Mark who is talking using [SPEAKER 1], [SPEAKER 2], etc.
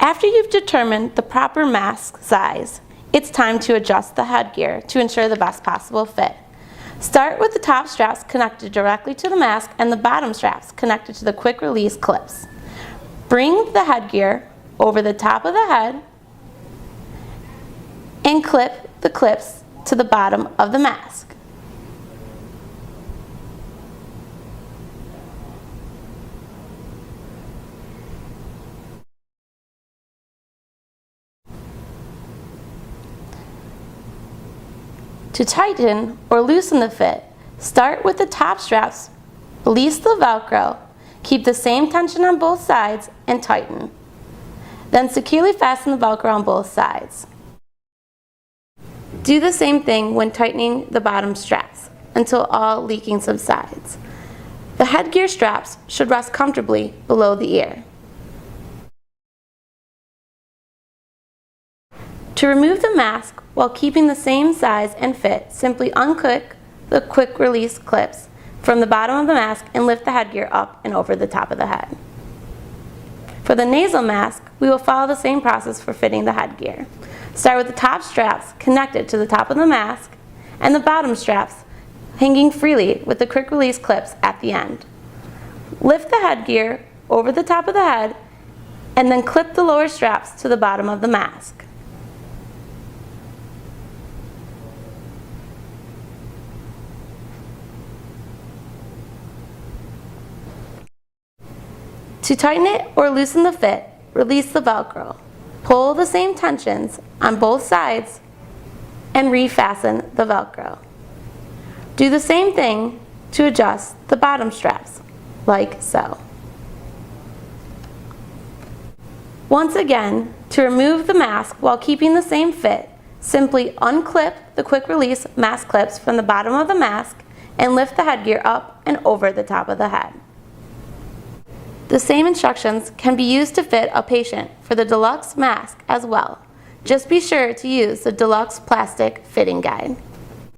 [SPEAKER 1] After you've determined the proper mask size, it's time to adjust the headgear to ensure the best possible fit. Start with the top straps connected directly to the mask and the bottom straps connected to the quick release clips. Bring the headgear over the top of the head and clip the clips to the bottom of the mask. To tighten or loosen the fit, start with the top straps, release the Velcro, keep the same tension on both sides, and tighten. Then securely fasten the Velcro on both sides. Do the same thing when tightening the bottom straps until all leaking subsides. The headgear straps should rest comfortably below the ear. To remove the mask while keeping the same size and fit, simply unclick the quick release clips from the bottom of the mask and lift the headgear up and over the top of the head. For the nasal mask, we will follow the same process for fitting the headgear. Start with the top straps connected to the top of the mask and the bottom straps hanging freely with the quick release clips at the end. Lift the headgear over the top of the head and then clip the lower straps to the bottom of the mask. To tighten it or loosen the fit, release the Velcro. Pull the same tensions on both sides and refasten the Velcro. Do the same thing to adjust the bottom straps, like so. Once again, to remove the mask while keeping the same fit, simply unclip the quick release mask clips from the bottom of the mask and lift the headgear up and over the top of the head. The same instructions can be used to fit a patient for the deluxe mask as well. Just be sure to use the deluxe plastic fitting guide.